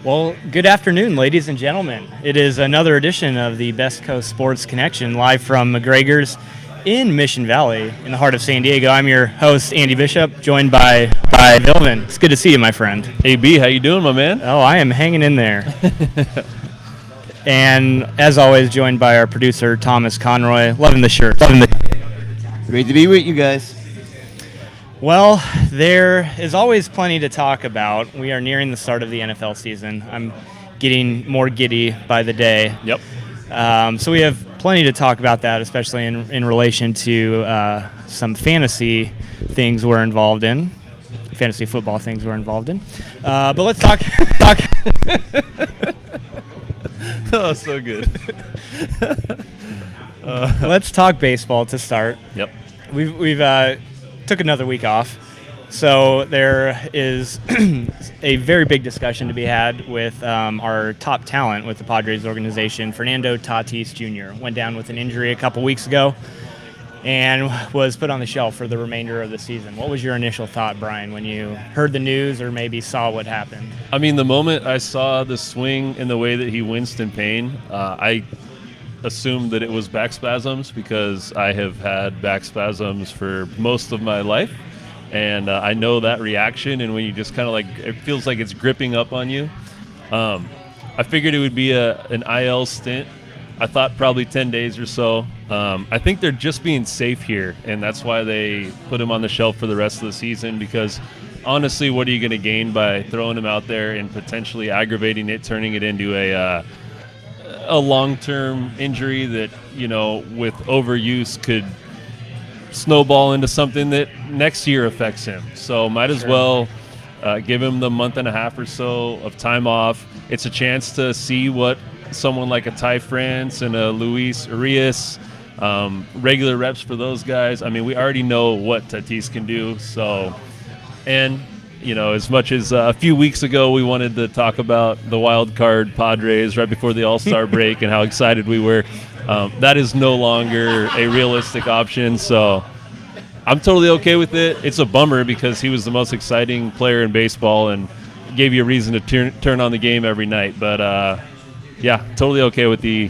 Well, good afternoon, ladies and gentlemen. It is another edition of the Best Coast Sports Connection, live from McGregor's in Mission Valley, in the heart of San Diego. I'm your host, Andy Bishop, joined by Vilvin. It's good to see you, my friend. AB, how you doing, my man? Oh, I am hanging in there. And as always, joined by our producer, Thomas Conroy. Loving the shirt. Great to be with you guys. Well, there is always plenty to talk about. We are nearing the start of the NFL season. I'm getting more giddy by the day. Yep. So we have plenty to talk about that, especially in relation to some fantasy things we're involved in, fantasy football things we're involved in. But let's talk. Oh, so good. Let's talk baseball to start. Yep. We've took another week off, so there is a very big discussion to be had with our top talent with the Padres organization. Fernando Tatis Jr. went down with an injury a couple weeks ago and was put on the shelf for the remainder of the season. What was your initial thought, Brian, when you heard the news or maybe saw what happened? I mean, the moment I saw the swing and the way that he winced in pain, I assumed that it was back spasms because I have had back spasms for most of my life, and I know that reaction. And when you just kind of it feels like it's gripping up on you. I figured it would be an IL stint. I thought probably 10 days or so. I think they're just being safe here, and that's why they put him on the shelf for the rest of the season, because honestly, what are you going to gain by throwing him out there and potentially aggravating it, turning it into a long-term injury that, with overuse could snowball into something that next year affects him. So might as well give him the month and a half or so of time off. It's a chance to see what someone like a Ty France and a Luis Urias, regular reps for those guys. I mean, we already know what Tatis can do. So, and as much as a few weeks ago we wanted to talk about the wild card Padres right before the All-Star break and how excited we were, that is no longer a realistic option. So I'm totally okay with it. It's a bummer because he was the most exciting player in baseball and gave you a reason to turn on the game every night. But, yeah, totally okay with the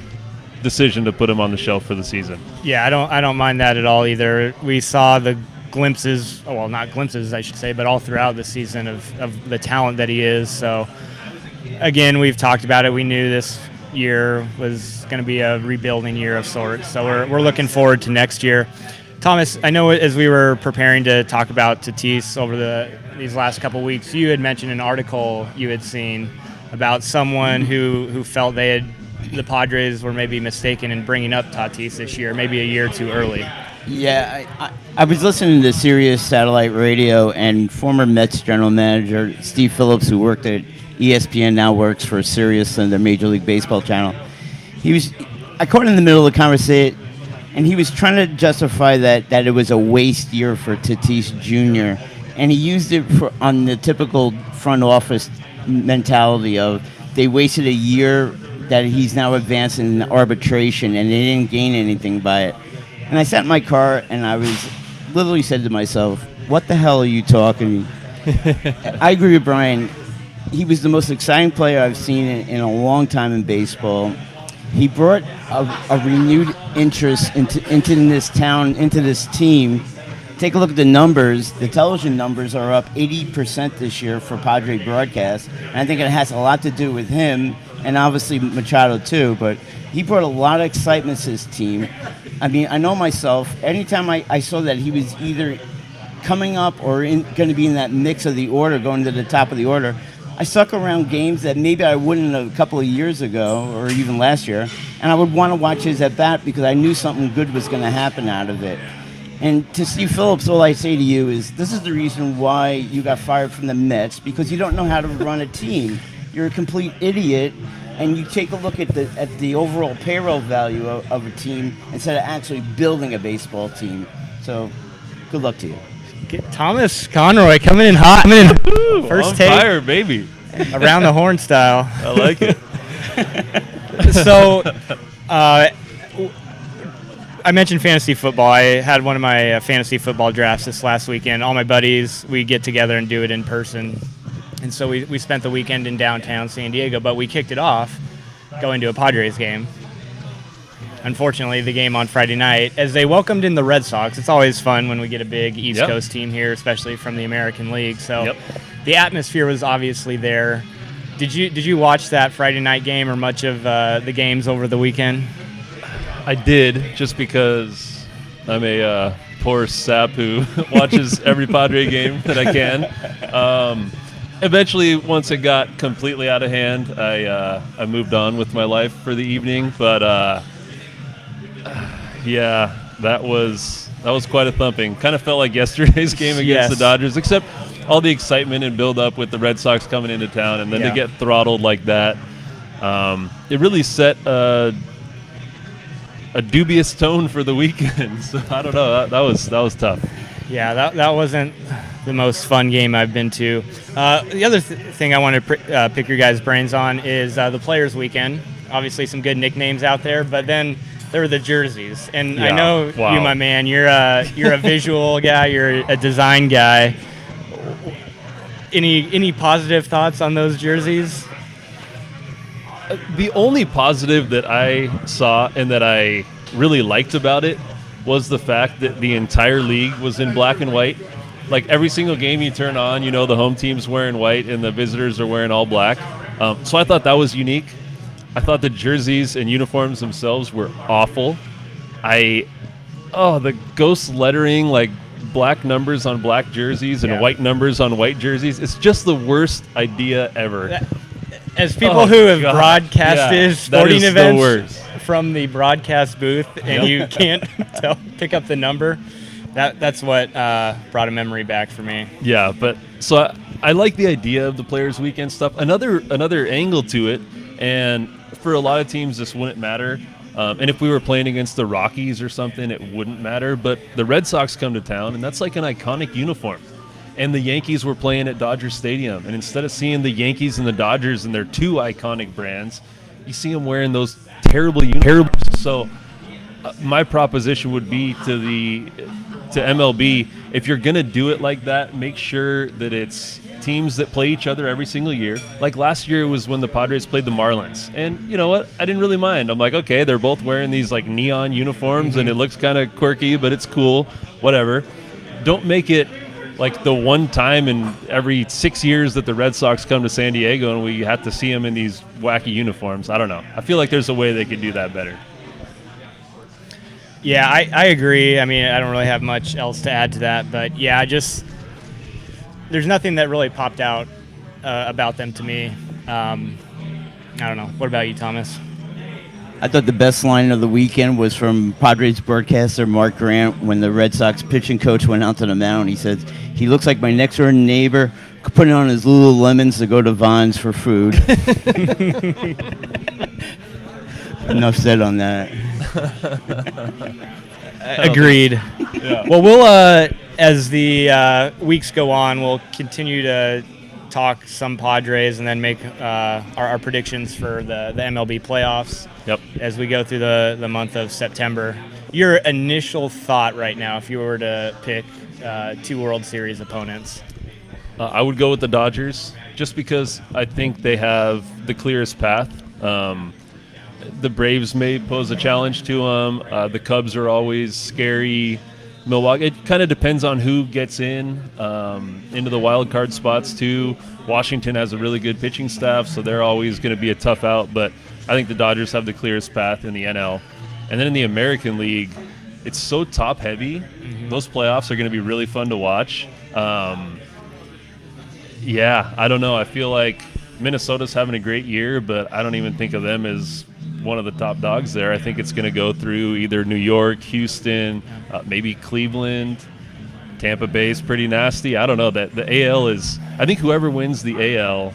decision to put him on the shelf for the season. Yeah, I don't mind that at all either. We saw the glimpses, well, not glimpses, I should say, but all throughout the season of the talent that he is. So, again, we've talked about it. We knew this year was going to be a rebuilding year of sorts. So we're looking forward to next year. Thomas, I know as we were preparing to talk about Tatis over these last couple weeks, you had mentioned an article you had seen about someone who felt the Padres were maybe mistaken in bringing up Tatis this year, maybe a year too early. Yeah, I was listening to Sirius Satellite Radio, and former Mets general manager Steve Phillips, who worked at ESPN, now works for Sirius and the Major League Baseball channel. I caught in the middle of the conversation, and he was trying to justify that it was a waste year for Tatis Jr., and he used it on the typical front office mentality of they wasted a year that he's now advancing in arbitration, and they didn't gain anything by it. And I sat in my car, and I was literally said to myself, what the hell are you talking? I agree with Brian. He was the most exciting player I've seen in a long time in baseball. He brought a renewed interest into this town, into this team. Take a look at the numbers. The television numbers are up 80% this year for Padre broadcast. And I think it has a lot to do with him, and obviously Machado too, but he brought a lot of excitement to his team. I mean, I know myself, anytime I saw that he was either coming up or going to be in that mix of the order, going to the top of the order, I stuck around games that maybe I wouldn't a couple of years ago or even last year, and I would want to watch his at-bat because I knew something good was going to happen out of it. And to Steve Phillips, all I say to you is this is the reason why you got fired from the Mets, because you don't know how to run a team. You're a complete idiot, and you take a look at the overall payroll value of a team instead of actually building a baseball team. So good luck to you. Thomas Conroy coming in hot. First take. Fire, baby. Around the horn style. I like it. So, I mentioned fantasy football. I had one of my fantasy football drafts this last weekend. All my buddies, we get together and do it in person. And so we spent the weekend in downtown San Diego, but we kicked it off going to a Padres game. Unfortunately, the game on Friday night, as they welcomed in the Red Sox. It's always fun when we get a big East Coast team here, especially from the American League. So the atmosphere was obviously there. Did you watch that Friday night game or much of the games over the weekend? I did, just because I'm a poor sap who watches every Padre game that I can. Eventually, once it got completely out of hand, I moved on with my life for the evening. But yeah, that was quite a thumping. Kind of felt like yesterday's game against the Dodgers, except all the excitement and build up with the Red Sox coming into town, and then to get throttled like that, it really set a dubious tone for the weekend. So I don't know. That was tough. Yeah, that wasn't the most fun game I've been to. The other thing I want to pick your guys' brains on is the Players Weekend. Obviously, some good nicknames out there, but then there were the jerseys. And I know you, my man, you're a visual guy, you're a design guy. Any positive thoughts on those jerseys? The only positive that I saw and that I really liked about it was the fact that the entire league was in black and white. Like every single game you turn on, the home team's wearing white and the visitors are wearing all black. So I thought that was unique. I thought the jerseys and uniforms themselves were awful. The ghost lettering, like black numbers on black jerseys and white numbers on white jerseys. It's just the worst idea ever. As people who have broadcasted sporting events from the broadcast booth and you can't pick up the number, that's what brought a memory back for me. Yeah, but so I like the idea of the Players Weekend stuff. Another angle to it, and for a lot of teams this wouldn't matter. And if we were playing against the Rockies or something, it wouldn't matter. But the Red Sox come to town, and that's like an iconic uniform. And the Yankees were playing at Dodger Stadium. And instead of seeing the Yankees and the Dodgers and their two iconic brands, you see them wearing those terrible uniforms. So my proposition would be to MLB, if you're going to do it like that, make sure that it's teams that play each other every single year. Like last year was when the Padres played the Marlins. And you know what? I didn't really mind. I'm like, okay, they're both wearing these like neon uniforms and it looks kind of quirky, but it's cool, whatever. Don't make it like the one time in every 6 years that the Red Sox come to San Diego and we have to see them in these wacky uniforms. I don't know. I feel like there's a way they could do that better. Yeah, I agree. I mean, I don't really have much else to add to that, but yeah, there's nothing that really popped out about them to me. I don't know. What about you, Thomas? I thought the best line of the weekend was from Padres broadcaster Mark Grant when the Red Sox pitching coach went out to the mound. He said, "He looks like my next door neighbor putting on his Lululemons to go to Vons for food." Enough said on that. Agreed. Yeah. Well, we'll as the weeks go on, we'll continue to talk some Padres and then make our predictions for the MLB playoffs. Yep. As we go through the month of September. Your initial thought right now, if you were to pick two World Series opponents? I would go with the Dodgers just because I think they have the clearest path. The Braves may pose a challenge to them. The Cubs are always scary. Milwaukee, it kind of depends on who gets into the wild card spots too. Washington has a really good pitching staff, so they're always going to be a tough out. But I think the Dodgers have the clearest path in the NL. And then in the American League, it's so top heavy. Mm-hmm. Those playoffs are going to be really fun to watch. Yeah, I don't know. I feel like Minnesota's having a great year, but I don't even think of them as one of the top dogs there. I think it's going to go through either New York, Houston, maybe Cleveland. Tampa Bay's pretty nasty. I don't know. That the AL is, I think whoever wins the AL,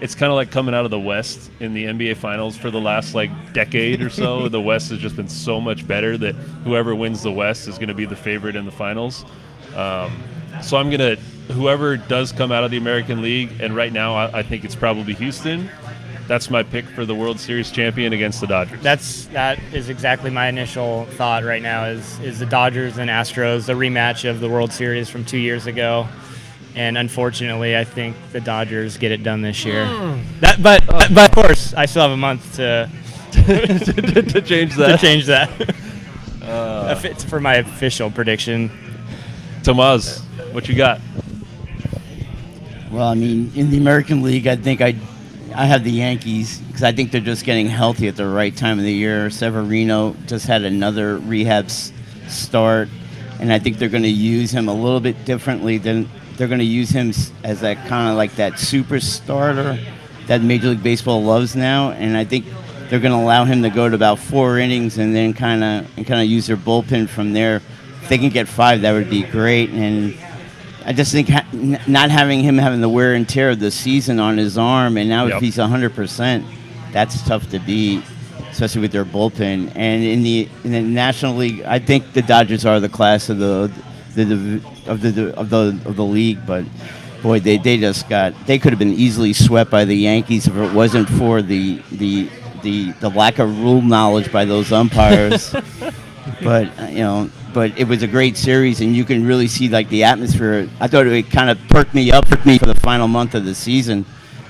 it's kind of like coming out of the West in the NBA Finals for the last like decade or so. The West has just been so much better that whoever wins the West is going to be the favorite in the finals. So I'm going to, whoever does come out of the American League, and right now I think it's probably Houston. That's my pick for the World Series champion against the Dodgers. That is exactly my initial thought right now is the Dodgers and Astros, the rematch of the World Series from 2 years ago. And unfortunately, I think the Dodgers get it done this year. But of course, I still have a month to to change that. to change that. It's for my official prediction. Tomas, what you got? Well, I mean, in the American League, I think I have the Yankees because I think they're just getting healthy at the right time of the year. Severino just had another rehab start, and I think they're going to use him a little bit differently than they're going to use him as that kind of like that super starter that Major League Baseball loves now, and I think they're going to allow him to go to about 4 innings and then kind of use their bullpen from there. If they can get 5, that would be great. And I just think not having him having the wear and tear of the season on his arm, and now if he's 100%, that's tough to beat, especially with their bullpen. And in the National League, I think the Dodgers are the class of the league. But boy, they could have been easily swept by the Yankees if it wasn't for the lack of rule knowledge by those umpires. But it was a great series, and you can really see like the atmosphere. I thought it kind of perked me for the final month of the season,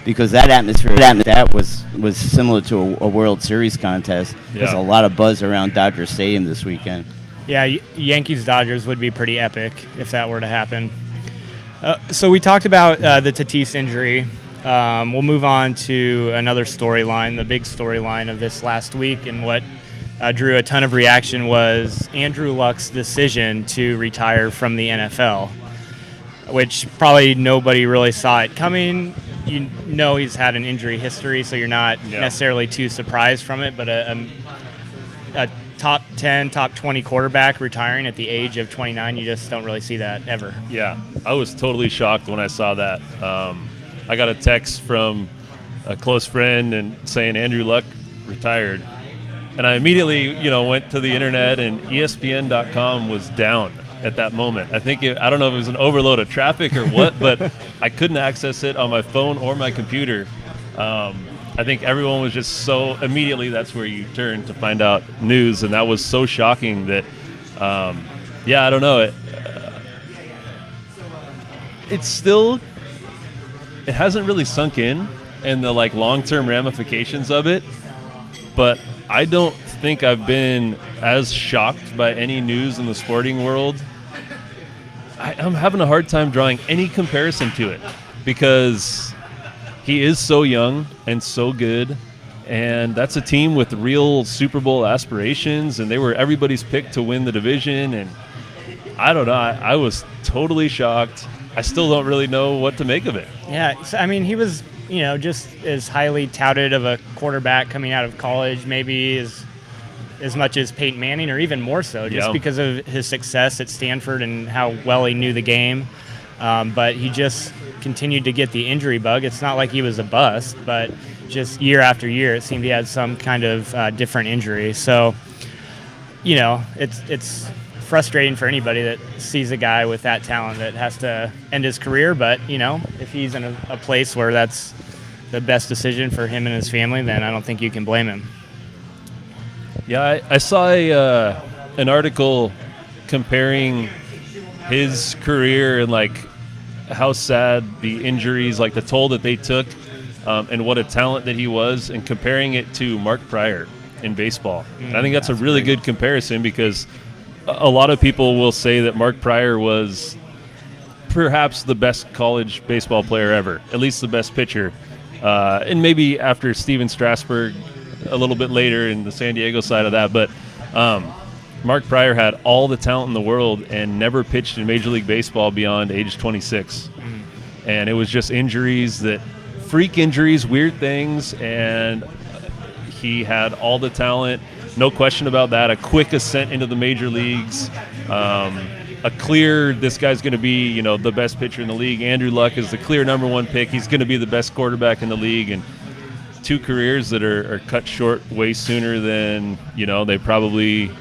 because that atmosphere was similar to a World Series contest. There's a lot of buzz around Dodger Stadium this weekend. Yeah, Yankees-Dodgers would be pretty epic if that were to happen. So we talked about the Tatis injury. We'll move on to another storyline, the big storyline of this last week, and what drew a ton of reaction was Andrew Luck's decision to retire from the NFL, which probably nobody really saw it coming. You know he's had an injury history, so you're not necessarily too surprised from it, but a top 10, top 20 quarterback retiring at the age of 29, you just don't really see that ever. Yeah, I was totally shocked when I saw that. I got a text from a close friend and saying Andrew Luck retired. And I immediately, went to the internet, and ESPN.com was down at that moment. I don't know if it was an overload of traffic or what, but I couldn't access it on my phone or my computer. I think everyone was just so immediately that's where you turn to find out news, and that was so shocking that, I don't know. It hasn't really sunk in, and the long-term ramifications of it, but I don't think I've been as shocked by any news in the sporting world. I'm having a hard time drawing any comparison to it because he is so young and so good, and that's a team with real Super Bowl aspirations, and they were everybody's pick to win the division, and I don't know. I was totally shocked. I still don't really know what to make of it. Yeah, I mean, he was just as highly touted of a quarterback coming out of college, maybe as much as Peyton Manning, or even more so, just because of his success at Stanford and how well he knew the game. But he just continued to get the injury bug. It's not like he was a bust, but just year after year, it seemed he had some kind of different injury. So, it's frustrating for anybody that sees a guy with that talent that has to end his career. But, if he's in a place where that's the best decision for him and his family, then I don't think you can blame him. Yeah, I saw an article comparing his career and how sad the injuries, the toll that they took, and what a talent that he was, and comparing it to Mark Pryor in baseball. And I think that's a really good comparison, because a lot of people will say that Mark Pryor was perhaps the best college baseball player ever, at least the best pitcher. And maybe after Steven Strasburg a little bit later in the San Diego side of that. But Mark Pryor had all the talent in the world and never pitched in Major League Baseball beyond age 26. And it was just freak injuries, weird things, and he had all the talent. No question about that. A quick ascent into the major leagues. A clear, this guy's going to be, the best pitcher in the league. Andrew Luck is the clear number 1 pick. He's going to be the best quarterback in the league. And 2 careers that are cut short way sooner than, they probably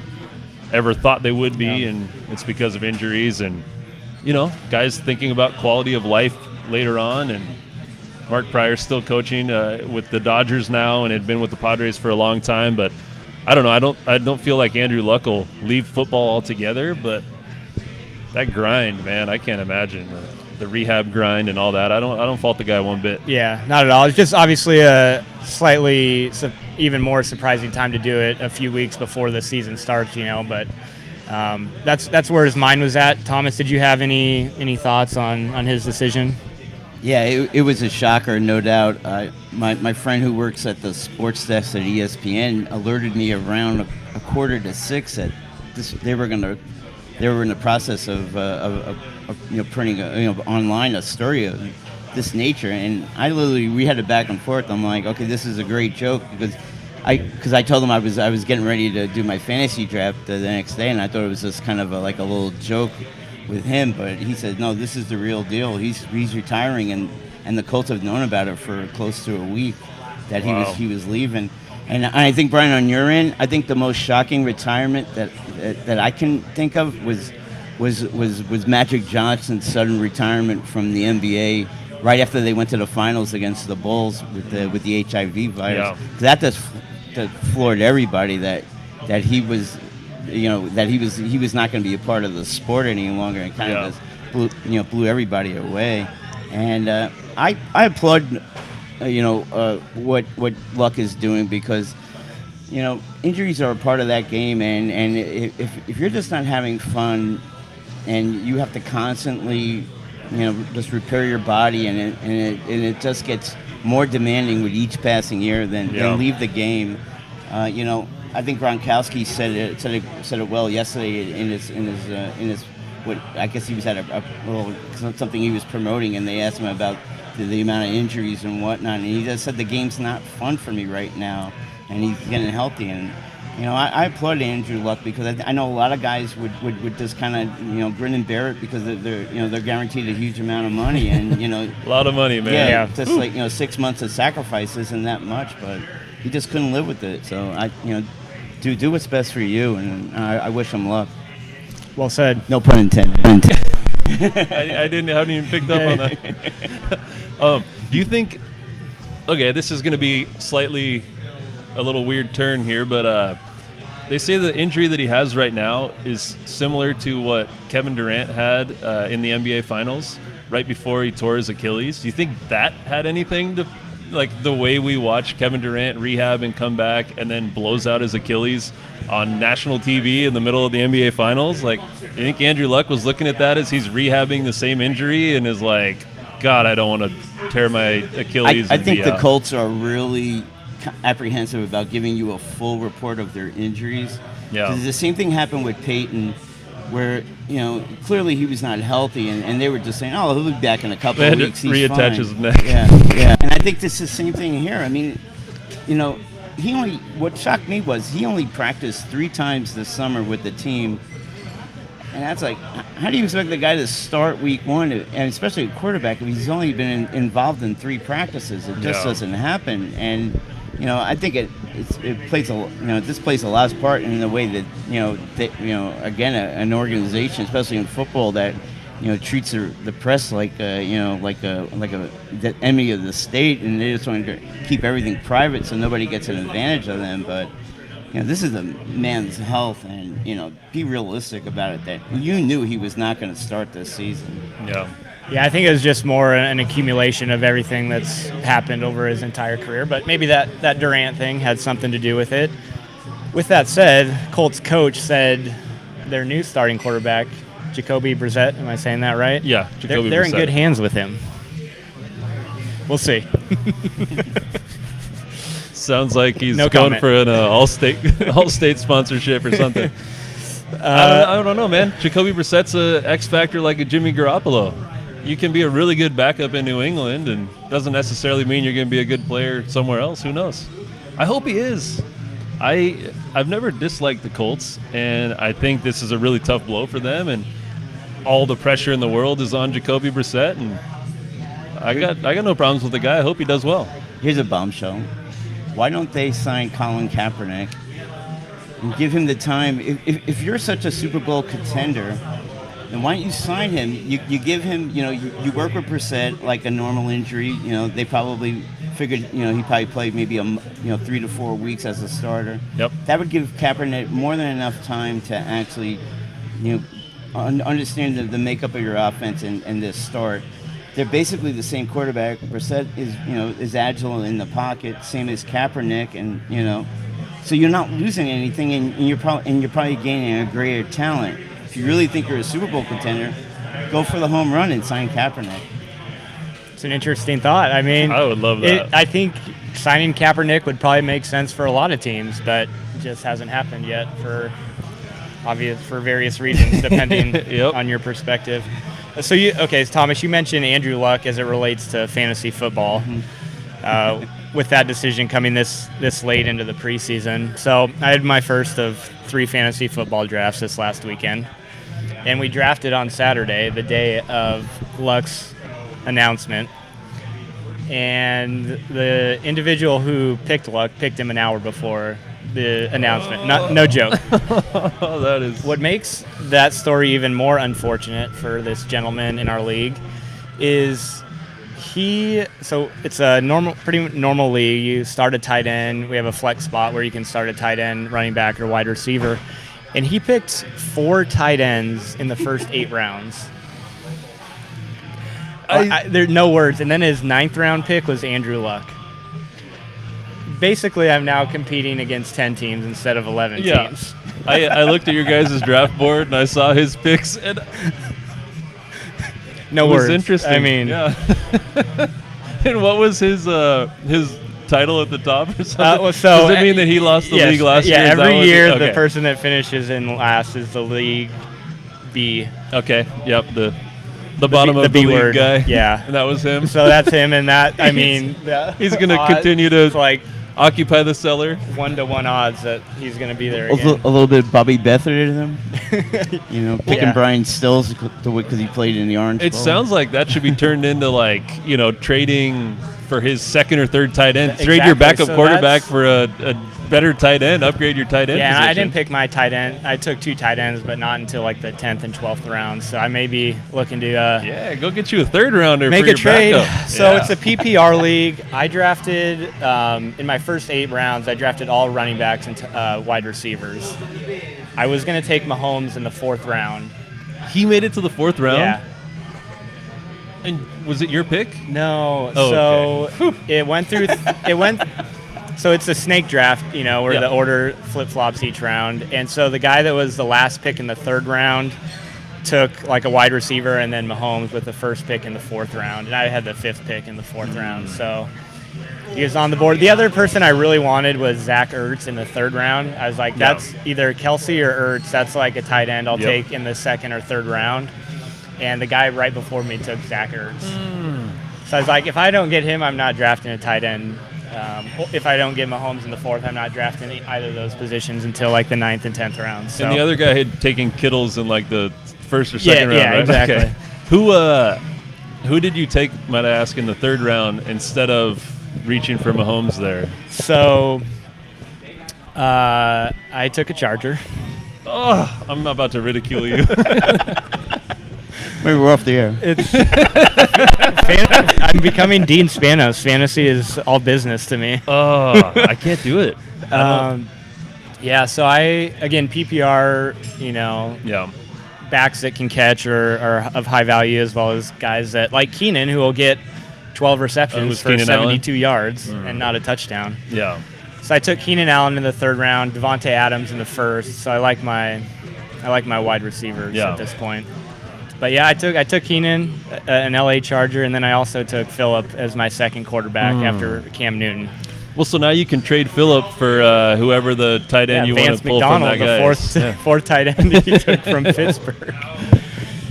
ever thought they would be. And it's because of injuries and, guys thinking about quality of life later on. And Mark Pryor's still coaching with the Dodgers now and had been with the Padres for a long time. But I don't know. I don't feel like Andrew Luck will leave football altogether, but that grind, man, I can't imagine. the rehab grind and all that. I don't fault the guy one bit. Yeah, not at all. It's just obviously a slightly even more surprising time to do it a few weeks before the season starts, but that's where his mind was at. Thomas, did you have any thoughts on his decision? Yeah, it was a shocker, no doubt. My friend who works at the sports desk at ESPN alerted me around a 5:45 that they were in the process of printing online a story of this nature, and we had it back and forth. I'm like, okay, this is a great joke because I told him I was getting ready to do my fantasy draft the next day, and I thought it was just kind of like a little joke with him, but he said, no, this is the real deal. He's retiring, and the Colts have known about it for close to a week that he was leaving. And I think, Brian, on your end, I think the most shocking retirement that I can think of was Magic Johnson's sudden retirement from the NBA right after they went to the finals against the Bulls with the HIV virus. Yeah. That floored everybody that he was. That he was not going to be a part of the sport any longer, and kind of just blew everybody away. And I applaud what Luck is doing, because injuries are a part of that game, and if you're just not having fun and you have to constantly just repair your body, and it just gets more demanding with each passing year, then leave the game. I think Gronkowski said it well yesterday in his what I guess he was at a little something he was promoting, and they asked him about the amount of injuries and whatnot, and he just said the game's not fun for me right now, and he's getting healthy. And I applaud Andrew Luck, because I know a lot of guys would just kind of grin and bear it because they're guaranteed a huge amount of money, and a lot of money, man. Yeah, just like 6 months of sacrifice isn't that much, but he just couldn't live with it. So do what's best for you, and I wish him luck. Well said. No pun intended. I haven't even picked up on that. Do you think? Okay, this is going to be slightly a little weird turn here, but they say the injury that he has right now is similar to what Kevin Durant had in the NBA Finals right before he tore his Achilles. Do you think that had anything to, like, the way we watch Kevin Durant rehab and come back and then blows out his Achilles on national TV in the middle of the NBA Finals? Like, you think Andrew Luck was looking at that as he's rehabbing the same injury and is like, God, I don't want to tear my Achilles? I think the Colts are really apprehensive about giving you a full report of their injuries. Yeah. 'Cause the same thing happened with Peyton, where clearly he was not healthy, and they were just saying, "Oh, he'll be back in a couple of weeks. He's reattach fine." his neck. Yeah. And I think this is the same thing here. I mean, what shocked me was he only practiced 3 times this summer with the team, and that's like, how do you expect the guy to start week 1, and especially a quarterback, if he's only been involved in 3 practices? It just doesn't happen. And I think it plays this plays a large part in the way that again, an organization, especially in football, that treats the press like the enemy of the state, and they just want to keep everything private so nobody gets an advantage of them. But this is a man's health, and be realistic about it. That you knew he was not going to start this season. Yeah, I think it was just more an accumulation of everything that's happened over his entire career, but maybe that Durant thing had something to do with it. With that said, Colts coach said their new starting quarterback, Jacoby Brissett, am I saying that right? Yeah, Jacoby they're in Brissett. good hands with him. We'll see. Sounds like he's No going comment. for an all-state sponsorship or something. I don't know, man. Jacoby Brissett's a X factor like a Jimmy Garoppolo. You can be a really good backup in New England, and doesn't necessarily mean you're going to be a good player somewhere else. Who knows? I hope he is. I've never disliked the Colts, and I think this is a really tough blow for them, and all the pressure in the world is on Jacoby Brissett, and I got no problems with the guy. I hope he does well. Here's a bombshell. Why don't they sign Colin Kaepernick and give him the time? If you're such a Super Bowl contender, then why don't you sign him? You give him, you work with Brissett like a normal injury. They probably figured, he probably played maybe 3 to 4 weeks as a starter. Yep. That would give Kaepernick more than enough time to actually, understand the makeup of your offense and this start. They're basically the same quarterback. Brissett is agile in the pocket, same as Kaepernick, and so you're not losing anything, and you're probably gaining a greater talent. If you really think you're a Super Bowl contender, go for the home run and sign Kaepernick. It's an interesting thought. I mean, I would love that. I think signing Kaepernick would probably make sense for a lot of teams, but it just hasn't happened yet for various reasons, depending Yep. on your perspective. So Thomas, you mentioned Andrew Luck as it relates to fantasy football. With that decision coming this late into the preseason. So I had my first of 3 fantasy football drafts this last weekend. And we drafted on Saturday, the day of Luck's announcement. And the individual who picked Luck picked him an hour before the announcement. No joke. Oh, that is... What makes that story even more unfortunate for this gentleman in our league is so it's a pretty normal league. You start a tight end. We have a flex spot where you can start a tight end, running back, or wide receiver. And he picked 4 tight ends in the first 8 rounds. There are no words. And then his 9th round pick was Andrew Luck. Basically, I'm now competing against 10 teams instead of 11 teams. I looked at your guys' draft board and I saw his picks, and no it was words. interesting. I mean, yeah. And what was his title at the top or something? Does it mean that he lost the league last year? Yeah, Is that every what year okay. the person that finishes in last is the league B. Okay. Yep. The bottom of the B league word guy. Yeah. And that was him. So that's him, and that he's going to continue to like occupy the cellar. 1-to-1 odds that he's going to be there A again. little bit of Bobby Beathard in him. Picking Brian Stills because he played in the Orange It Bowl. sounds like that should be turned into trading for his second or third tight end. Exactly. Trade your backup So quarterback that's- for a better tight end. Upgrade your tight end Yeah, position. I didn't pick my tight end. I took 2 tight ends, but not until like the 10th and 12th rounds. So I may be looking to Yeah, go get you a third rounder make for a your trade. backup. So Yeah. it's a PPR league. I drafted in my first 8 rounds. I drafted all running backs and wide receivers. I was going to take Mahomes in the 4th round. He made it to the 4th round. Yeah. And was it your pick? No. Oh, so it went through. So it's a snake draft, where the order flip-flops each round. And so the guy that was the last pick in the 3rd round took like a wide receiver, and then Mahomes with the first pick in the 4th round. And I had the 5th pick in the 4th round. So he was on the board. The other person I really wanted was Zach Ertz in the 3rd round. I was like, that's either Kelsey or Ertz. That's like a tight end I'll take in the 2nd or 3rd round. And the guy right before me took Zach Ertz. So I was like, if I don't get him, I'm not drafting a tight end. If I don't get Mahomes in the 4th, I'm not drafting either of those positions until like the 9th and 10th rounds. So. And the other guy had taken Kittles in like the 1st or 2nd round, yeah, right? exactly. Okay. Who did you take, might I ask, in the 3rd round instead of reaching for Mahomes there? So I took a Charger. Oh, I'm about to ridicule you. Maybe we're off the air. I'm becoming Dean Spanos. Fantasy is all business to me. Oh, I can't do it. Yeah, so again, PPR, Yeah. backs that can catch or are of high value, as well as guys that, like Keenan, who will get 12 receptions was for Keenan 72 yards and not a touchdown. Yeah. So I took Keenan Allen in the 3rd round, Devontae Adams in the 1st. So I like my wide receivers at this point. But yeah, I took Keenan, an LA Charger, and then I also took Phillip as my 2nd quarterback after Cam Newton. Well, so now you can trade Phillip for whoever the tight end you want Vance to pull McDonald, from that the guy. fourth tight end he took from Pittsburgh.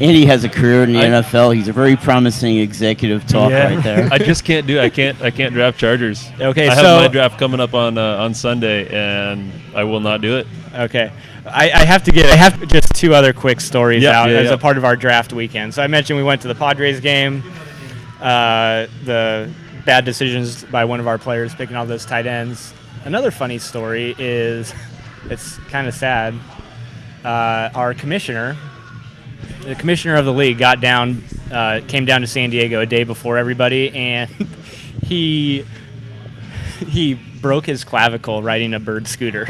Andy has a career in the NFL. He's a very promising executive talk Yeah. right there. I just can't do. I can't draft Chargers. Okay, I so have my draft coming up on Sunday, and I will not do it. Okay. I have just 2 other quick stories out as yeah. a part of our draft weekend. So I mentioned we went to the Padres game. The bad decisions by one of our players picking all those tight ends. Another funny story is, it's kind of sad. Our commissioner, the commissioner of the league, came down to San Diego a day before everybody, and he broke his clavicle riding a bird scooter.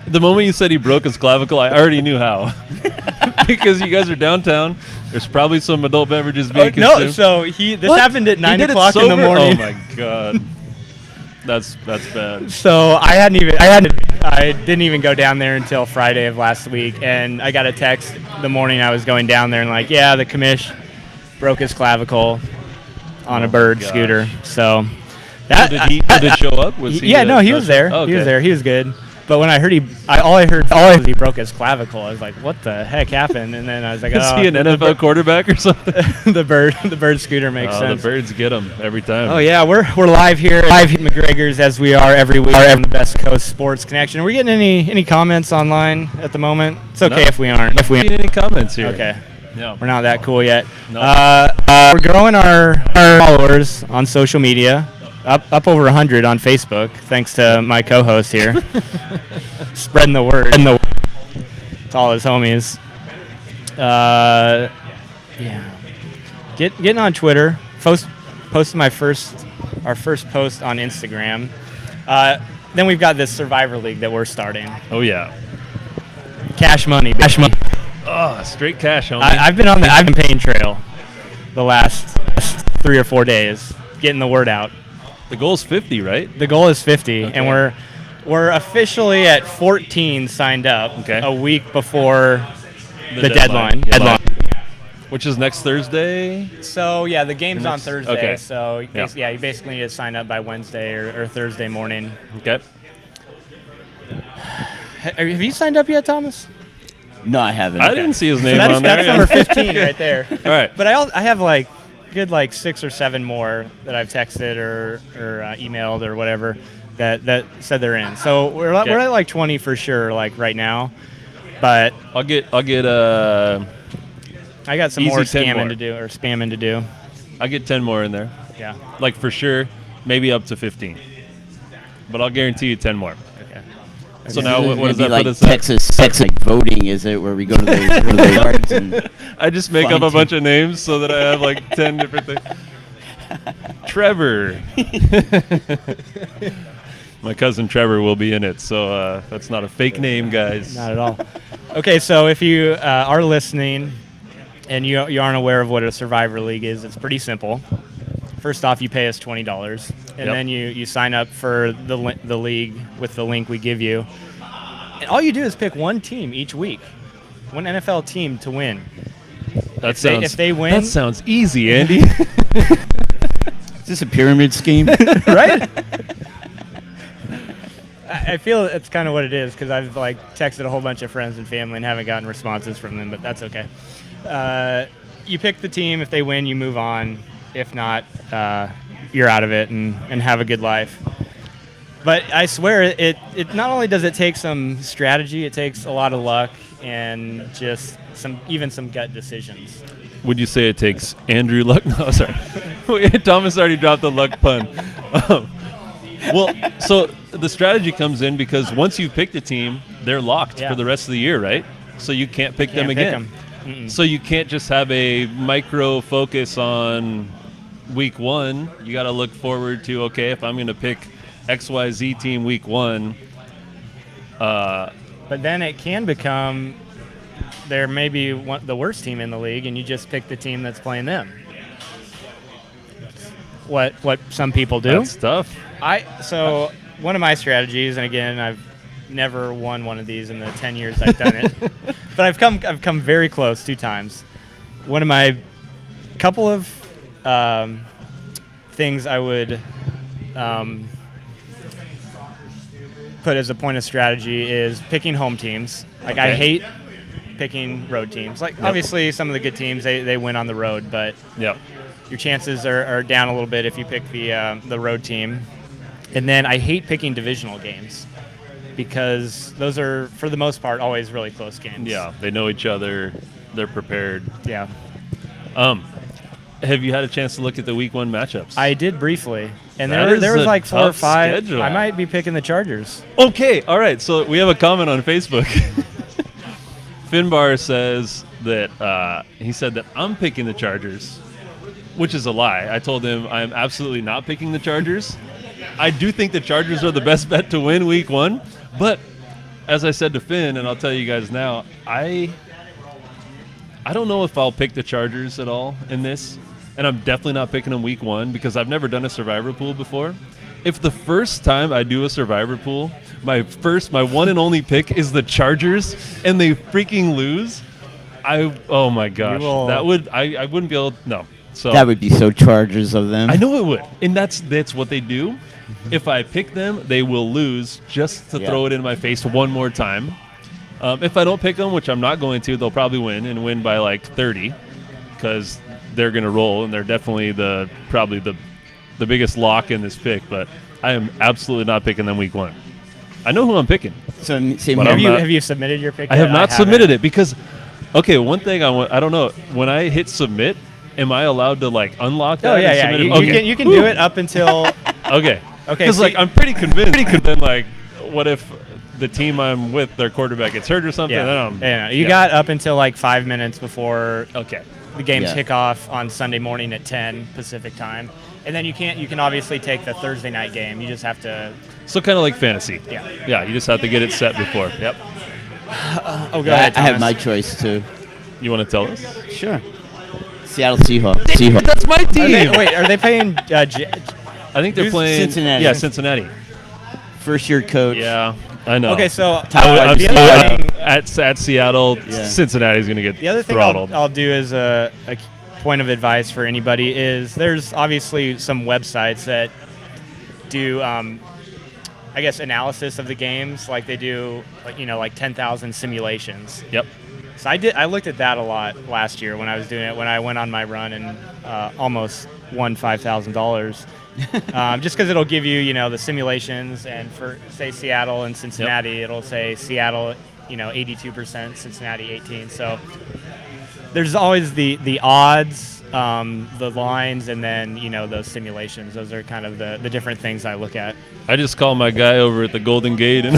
The moment you said he broke his clavicle, I already knew how. Because you guys are downtown. There's probably some adult beverages being consumed. No, so this What? happened at He 9 did it o'clock in the sober? morning. Oh my god. That's bad. So I didn't even go down there until Friday of last week, and I got a text the morning I was going down there, and like, yeah, the commish broke his clavicle on a bird gosh. scooter. So Did he show up? Was he? yeah, no, he was there. Oh, He was okay. there. He was good. But when I heard all I heard was he broke his clavicle. I was like, what the heck happened? And then I was like, Is oh, he an NFL quarterback or something? the bird scooter makes Oh, sense. the birds get him every time. Oh yeah, we're live here at McGregor's as we are every week on the Best Coast Sports Connection. Are we getting any comments online at the moment? It's okay No. if we aren't. Any comments here? Okay, No. we're not that cool yet. No. We're growing our followers on social media. Up over 100 on Facebook, thanks to my co-host here. Spreading the word. To all his homies. Yeah. Getting on Twitter. Posted our first post on Instagram. Then we've got this Survivor League that we're starting. Oh yeah. Cash money. Cash money. Oh, straight cash, homie. I've been on the campaign trail the last 3 or 4 days, getting the word out. The goal's 50, right? The goal is 50, Okay. and we're officially at 14 signed up. Okay. A week before the deadline. deadline. Which is next Thursday. So yeah, the game's on Next- Thursday. okay. So Yeah. yeah, you basically need to sign up by Wednesday or Thursday morning. Okay. Have you signed up yet, Thomas? No, I haven't. I didn't see his So name on there. that's number 15 right there. All right. But I have like good 6 or 7 more that I've texted or emailed or whatever that said they're in. So we're at like 20 for sure right now. But I'll get I got some Easy more 10 spamming more. to do. I'll get 10 more in there. Yeah. Like for sure, maybe up to 15. But I'll guarantee you 10 more. Okay. So now what does that like put us at? Texas voting, is it, where we go to the yards and I just make up a Fine. bunch of names so that I have like 10 different things. Trevor. My cousin Trevor will be in it, so that's not a fake name, guys. Not at all. Okay, so if you are listening and you aren't aware of what a Survivor League is, it's pretty simple. First off, you pay us $20, and Yep. then you sign up for the league with the link we give you. And all you do is pick one team each week, one NFL team to win. That if they win- that sounds easy, Andy. is this a pyramid scheme? Right? I feel it's kind of what it is because I've texted a whole bunch of friends and family and haven't gotten responses from them, but that's okay. You pick the team. If they win, you move on. If not, you're out of it and have a good life. But I swear, it not only does it take some strategy, it takes a lot of luck and just some gut decisions. Would you say it takes Andrew Luck? No, sorry. Thomas already dropped the luck pun. Well, so the strategy comes in because once you pick the team, they're locked Yeah. for the rest of the year, right? So you can't pick them Can't pick again. 'em. So you can't just have a micro focus on week 1. You got to look forward to, okay, if I'm going to pick XYZ team week 1, But then it can become they're maybe the worst team in the league, and you just pick the team that's playing them. What some people do. that's tough. So one of my strategies, and again, I've never won one of these in the 10 years I've done it, but I've come very close 2 times. One of my couple of things I would put as a point of strategy is picking home teams. I Okay. hate picking road teams. Obviously some of the good teams they win on the road, but Yep. your chances are down a little bit if you pick the road team. And then I hate picking divisional games because those are, for the most part, always really close games. Yeah, they know each other. They're prepared. Yeah. Have you had a chance to look at the week 1 matchups? I did briefly. And That there is was a 4 or tough 5. schedule. I might be picking the Chargers. Okay, all right. So we have a comment on Facebook. Finbar says that he said that I'm picking the Chargers, which is a lie. I told him I'm absolutely not picking the Chargers. I do think the Chargers are the best bet to win week 1, but as I said to Finn, and I'll tell you guys now, I don't know if I'll pick the Chargers at all in this, and I'm definitely not picking them week 1 because I've never done a survivor pool before. If the first time I do a survivor pool, my one and only pick is the Chargers, and they freaking lose, oh my gosh, that would I wouldn't be able to, no. So That would be so Chargers of them. I know it would, and that's what they do. If I pick them, they will lose just to throw it in my face one more time. If I don't pick them, which I'm not going to, they'll probably win and win by like 30 because they're going to roll, and they're definitely probably the biggest lock in this pick. But I am absolutely not picking them week 1. I know who I'm picking. So same But here. Have you submitted your pick? I yet? have not haven't. submitted it because, okay, one thing I don't know. When I hit submit, am I allowed to like unlock that? Oh yeah, and yeah. submit You, it? you Okay. can you can do it up until Okay. Okay, Because so like I'm pretty convinced. Then like, what if the team I'm with, their quarterback gets hurt or something? yeah. You got up until like 5 minutes before Okay. the games Yeah. kick off on Sunday morning at 10 Pacific time, and then you can obviously take the Thursday night game. You just have to. So kind of like fantasy. Yeah. Yeah. You just have to get it set before. Yep. Oh, go Yeah, ahead. I have Thomas. my choice too. You want to tell us? Sure. Seattle Seahawks. That's my Are team. they, are they playing? I think they're Who's playing Cincinnati? Yeah, Cincinnati. First year coach. Yeah, I know. Okay, so I'm the other thing, at Seattle, Yeah. Cincinnati's going to get the other thing throttled. I'll do as a point of advice for anybody is there's obviously some websites that do, I guess, analysis of the games, like they do, like 10,000 simulations. Yep. So I looked at that a lot last year when I was doing it, when I went on my run and almost won $5,000. Just because it'll give you, the simulations, and for say Seattle and Cincinnati, it'll say Seattle, 82%, Cincinnati 18. So there's always the odds, the lines, and then those simulations. Those are kind of the different things I look at. I just called my guy over at the Golden Gate and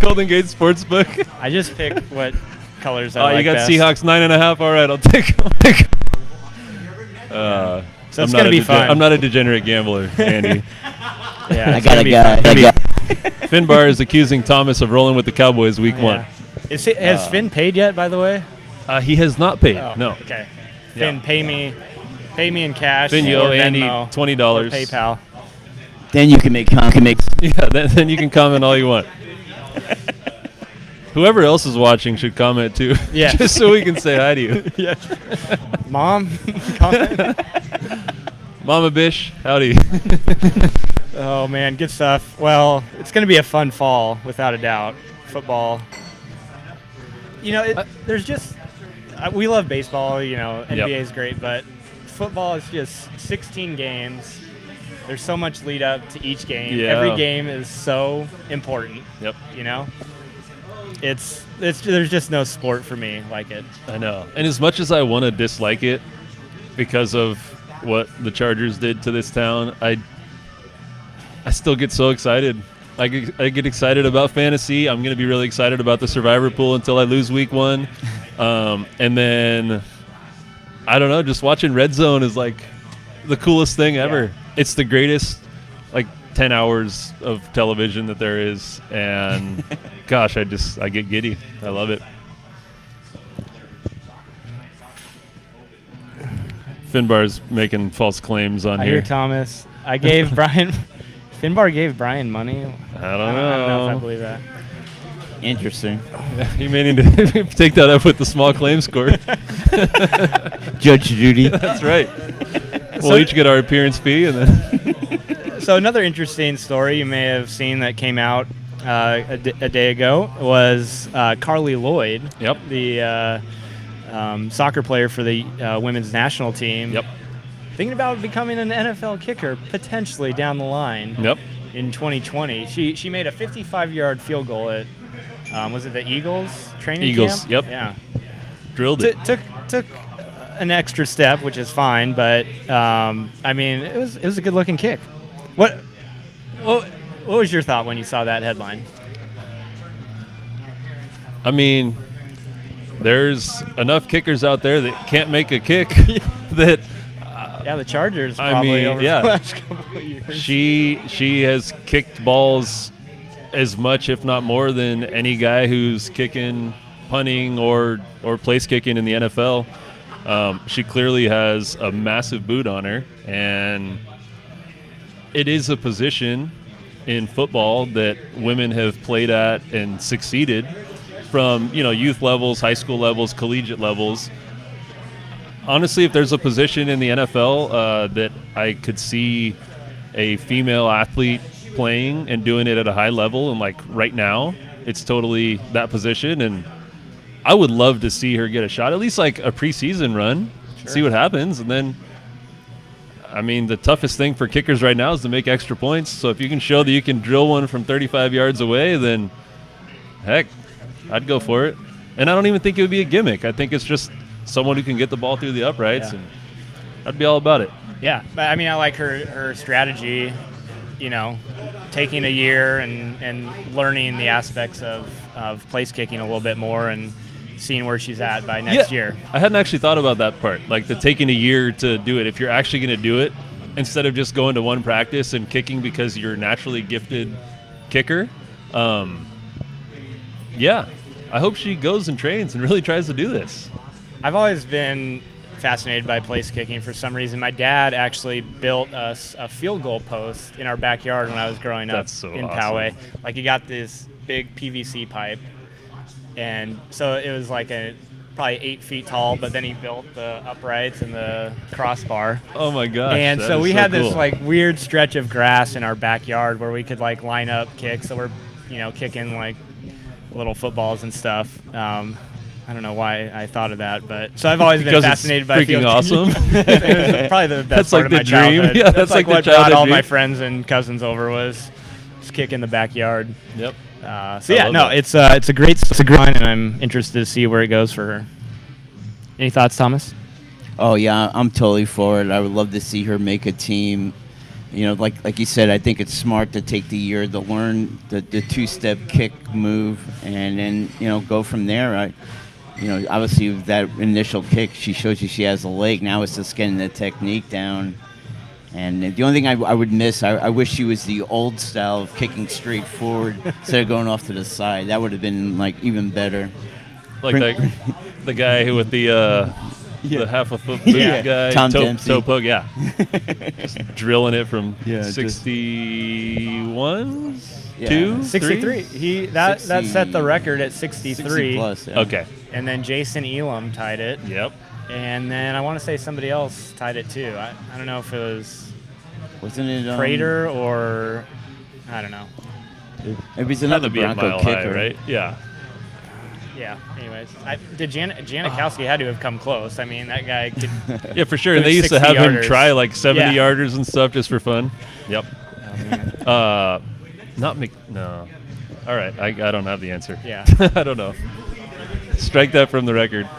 Golden Gate Sportsbook. I just pick what colors I Oh, like you got best. Seahawks 9.5. All right, I'll take. So it's gonna be fun. I'm not a degenerate gambler, Andy. Yeah, I it's got gonna a be guy. fun. Finbar is accusing Thomas of rolling with the Cowboys week 1. Yeah. Has Finn paid yet? By the way. He has not paid. Oh, No. Okay. Yeah. Finn, pay me in cash. Finn, you or owe Andy Venmo, $20. or PayPal. Then you can make Yeah, then you can comment all you want. Whoever else is watching should comment too. Yeah. Just so we can say hi to you. Yeah. Mom, comment. Mama Bish, howdy. Oh man, good stuff. Well, it's going to be a fun fall without a doubt. Football. There's just we love baseball. NBA is great, but football is just 16 games. There's so much lead up to each game. Yeah. Every game is so important. Yep. It's there's just no sport for me like it. I know. And as much as I want to dislike it because of what the Chargers did to this town, I still get so excited. I get excited about fantasy. I'm going to be really excited about the Survivor Pool until I lose week 1. And then, I don't know, just watching Red Zone is like the coolest thing ever. Yeah. It's the greatest, 10 hours of television that there is. And gosh, I get giddy. I love it. Finbar's making false claims on I here. hear Thomas. I gave Brian. Finbar gave Brian money. I don't I don't know if I know. believe that. Interesting. You may need to take that up with the small claims court. Judge Judy. That's right. So- We'll each get our appearance fee, and then So another interesting story you may have seen that came out a day ago was Carly Lloyd, Yep. the soccer player for the women's national team. Yep. Thinking about becoming an NFL kicker potentially down the line. Yep. In 2020, she made a 55-yard field goal at was it the Eagles training Eagles, camp? yep. Yeah. Drilled it. Took an extra step, which is fine, but it was a good-looking kick. What was your thought when you saw that headline? I mean, there's enough kickers out there that can't make a kick that Yeah, the Chargers I probably mean, over yeah. the last couple of years. she has kicked balls as much, if not more, than any guy who's kicking, punting, or place kicking in the NFL. She clearly has a massive boot on her, and it is a position in football that women have played at and succeeded from, youth levels, high school levels, collegiate levels. Honestly, if there's a position in the NFL that I could see a female athlete playing and doing it at a high level, and like right now, it's totally that position, and I would love to see her get a shot, at least like a preseason run, see what happens. And then, I mean, the toughest thing for kickers right now is to make extra points. So if you can show that you can drill one from 35 yards away, then heck, I'd go for it. And I don't even think it would be a gimmick. I think it's just someone who can get the ball through the uprights, and I'd be all about it. Yeah, but I mean, I like her strategy, taking a year and learning the aspects of place kicking a little bit more and seeing where she's at by next year. I hadn't actually thought about that part, like the taking a year to do it. If you're actually going to do it, instead of just going to one practice and kicking because you're a naturally gifted kicker, I hope she goes and trains and really tries to do this. I've always been fascinated by place kicking for some reason. My dad actually built us a field goal post in our backyard when I was growing up in Poway. Like, he got this big PVC pipe, and so it was like probably 8 feet tall, but then he built the uprights and the crossbar. Oh my gosh. And so we had this like weird stretch of grass in our backyard where we could like line up kicks. So we're, kicking like little footballs and stuff. I don't know why I thought of that, but so I've always been fascinated by freaking awesome. It was probably the best part of my childhood. Yeah, that's like what the brought all dream. my friends and cousins over was just kick in the backyard. Yep. It's a great line, and I'm interested to see where it goes for her. Any thoughts, Thomas? Oh yeah, I'm totally for it. I would love to see her make a team. Like you said, I think it's smart to take the year to learn the two-step kick move, and then go from there. Obviously with that initial kick, she shows you she has a leg. Now it's just getting the technique down. And the only thing I would miss, I wish she was the old style of kicking straight forward instead of going off to the side. That would have been like even better. Like the guy who with the half a foot boot guy, Tom Dempsey. toe poke, just drilling it from 61, 2, 63. 3? That set the record at 63. 60 plus, yeah. Okay. And then Jason Elam tied it. Yep. And then I want to say somebody else tied it too. I don't know if it wasn't it Prater or I don't know. It was another Bronco kicker, high, right? Yeah. Yeah. Anyways, Janikowski had to have come close. I mean, that guy could. Yeah, for sure. And they used to have him try like 70 yarders and stuff just for fun. Yep. Oh, no. All right, I don't have the answer. Yeah. I don't know. Strike that from the record.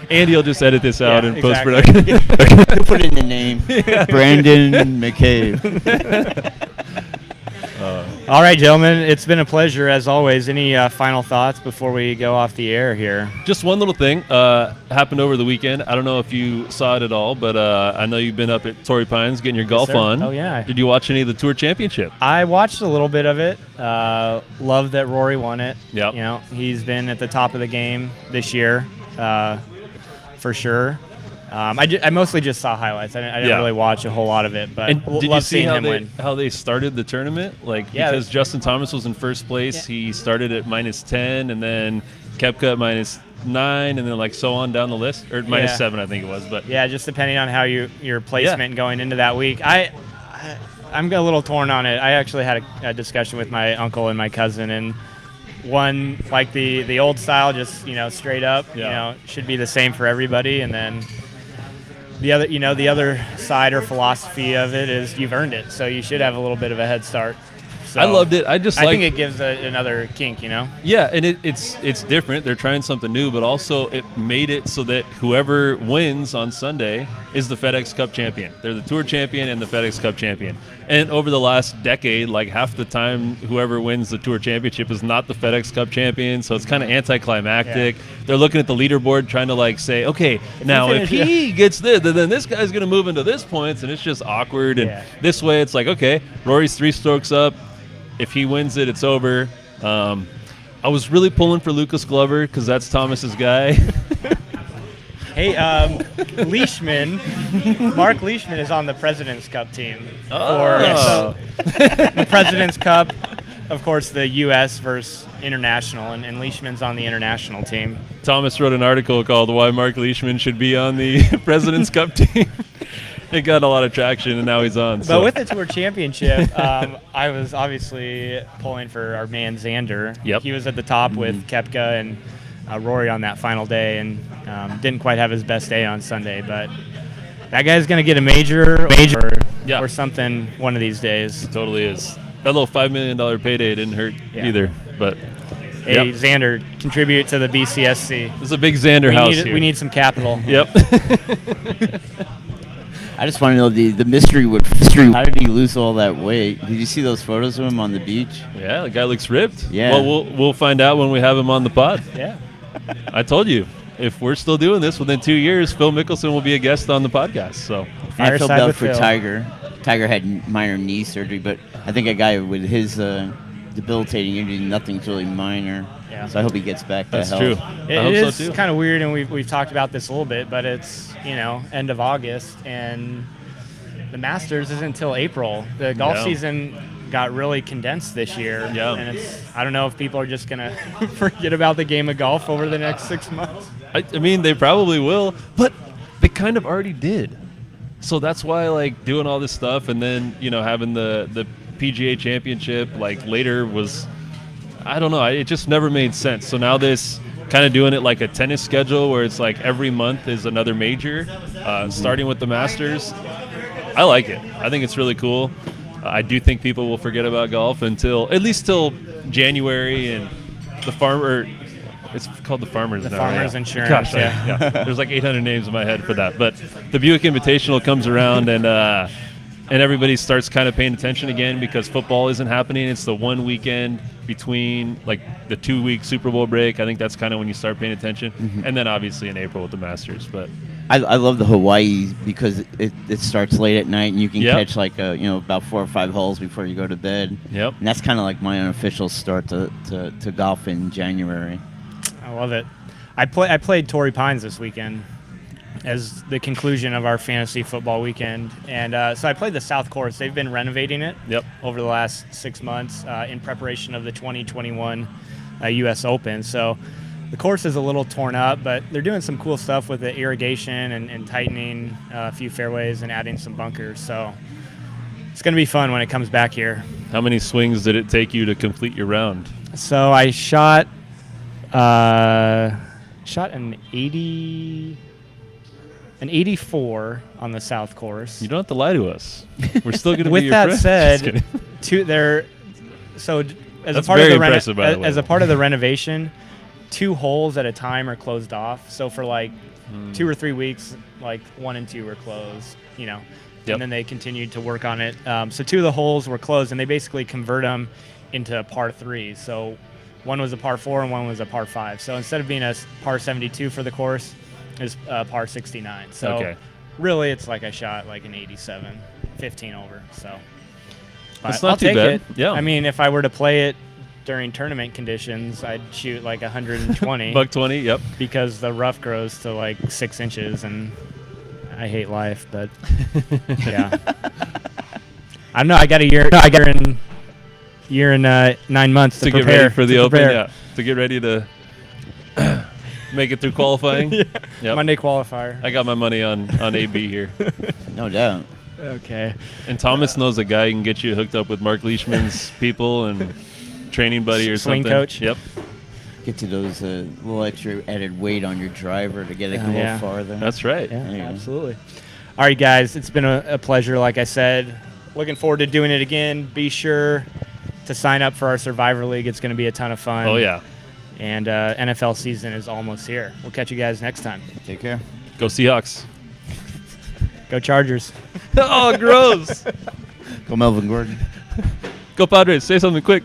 Andy will just edit this out in exactly. post-production. Put in the name. Brandon McCabe. All right, gentlemen. It's been a pleasure, as always. Any final thoughts before we go off the air here? Just one little thing happened over the weekend. I don't know if you saw it at all, but I know you've been up at Torrey Pines getting your golf on. Oh, yeah. Did you watch any of the Tour Championship? I watched a little bit of it. Love that Rory won it. Yep. He's been at the top of the game this year, for sure. I mostly just saw highlights. I didn't really watch a whole lot of it, but did you see how they started the tournament? Because Justin Thomas was in first place, he started at -10, and then Koepka at -9, and then so on down the list, or -7, I think it was. But just depending on how your placement going into that week. I'm a little torn on it. I actually had a discussion with my uncle and my cousin, and one like the old style, just straight up, should be the same for everybody, and then the other side or philosophy of it is you've earned it, so you should have a little bit of a head start. So I loved it. I think it gives another kink, Yeah, and it's different. They're trying something new, but also it made it so that whoever wins on Sunday is the FedEx Cup champion. They're the Tour champion and the FedEx Cup champion. And over the last decade, half the time, whoever wins the Tour championship is not the FedEx Cup champion, so it's kind of anticlimactic. Yeah. They're looking at the leaderboard trying to say, okay, now if he gets this, then this guy's going to move into this points, and it's just awkward. And this way, it's okay, Rory's 3 strokes up. If he wins it, it's over. I was really pulling for Lucas Glover because that's Thomas's guy. Hey, Leishman, Mark Leishman is on the President's Cup team. Oh. The President's Cup, of course, the U.S. versus international, and Leishman's on the international team. Thomas wrote an article called "Why Mark Leishman Should Be on the President's Cup Team." It got a lot of traction, and now he's on. But with the Tour Championship, I was obviously pulling for our man Xander. Yep. He was at the top with Koepka and Rory on that final day, and didn't quite have his best day on Sunday. But that guy's going to get a major Yeah. or something one of these days. Totally is. That little $5 million payday didn't hurt either. But Hey, Xander, contribute to the BCSC. there's a big Xander house here. We need some capital. Yep. I just want to know the mystery with how did he lose all that weight? Did you see those photos of him on the beach? Yeah, the guy looks ripped. Yeah. Well, we'll find out when we have him on the pod. Yeah. I told you, if we're still doing this within 2 years, Phil Mickelson will be a guest on the podcast. So And I Fireside feel bad with for Phil. Tiger. Tiger had minor knee surgery, but I think a guy with his debilitating injury, nothing's really minor. Yeah. So I hope he gets back to that's health. true. It I hope is so too. kind of weird, and we've talked about this a little bit, but it's, end of August, and the Masters isn't until April. The golf Yeah. season got really condensed this year. Yeah. And I don't know if people are just going to forget about the game of golf over the next 6 months. I mean, they probably will, but they kind of already did. So that's why, doing all this stuff and then, having the PGA Championship, later was, I don't know, it just never made sense. So now this kind of doing it like a tennis schedule where it's every month is another major, starting with the Masters. I like it. I think it's really cool. I do think people will forget about golf at least till January, and it's called the Farmers now, Farmers right? Insurance, Gosh, yeah. There's 800 names in my head for that. But the Buick Invitational comes around, and everybody starts kind of paying attention again because football isn't happening. It's the one weekend between the 2-week Super Bowl break. I think that's kind of when you start paying attention. And then obviously in April with the Masters. But I love the Hawaii because it starts late at night and you can Yep. catch about 4 or 5 holes before you go to bed. Yep. And that's kind of like my unofficial start to golf in January. I love it. I played Torrey Pines this weekend as the conclusion of our fantasy football weekend. And so I played the South Course. They've been renovating it over the last 6 months in preparation of the 2021 U.S. Open. So the course is a little torn up, but they're doing some cool stuff with the irrigation and tightening a few fairways and adding some bunkers. So it's going to be fun when it comes back here. how many swings did it take you to complete your round? So I shot an 84 on the South Course. You don't have to lie to us. We're still going to be With your that friends. said, Just kidding. as That's a part very of the impressive, by the way. as a part of the renovation, 2 holes at a time are closed off. So for 2 or 3 weeks, 1 and 2 were closed. Yep. And then they continued to work on it. So 2 of the holes were closed, and they basically convert them into par 3s. So one was a par 4 and one was a par 5. So instead of being a par 72 for the course, it's par 69. So Okay. really, it's like I shot an 87, 15 over. So That's but not I'll too take bad. it. Yeah. I mean, if I were to play it during tournament conditions, I'd shoot 120 $120, yep. because the rough grows to 6 inches, and I hate life. But yeah, I don't know. I got a year and 9 months to To get prepare ready for the to Open, prepare. yeah. To get ready to make it through qualifying. Yep. Monday qualifier. I got my money on AB here. No doubt. Okay. And Thomas knows a guy who can get you hooked up with Mark Leishman's people and training buddy or Swing something. coach? Yep. Get to those little extra added weight on your driver to get it a little yeah. farther. That's right. Yeah, There you go. absolutely. All right, guys, it's been a pleasure. Like I said, looking forward to doing it again. Be sure to sign up for our Survivor League. It's going to be a ton of fun. Oh, yeah. And NFL season is almost here. We'll catch you guys next time. Take care. Go Seahawks. Go Chargers. Oh, gross. Go Melvin Gordon. Go Padres. Say something quick.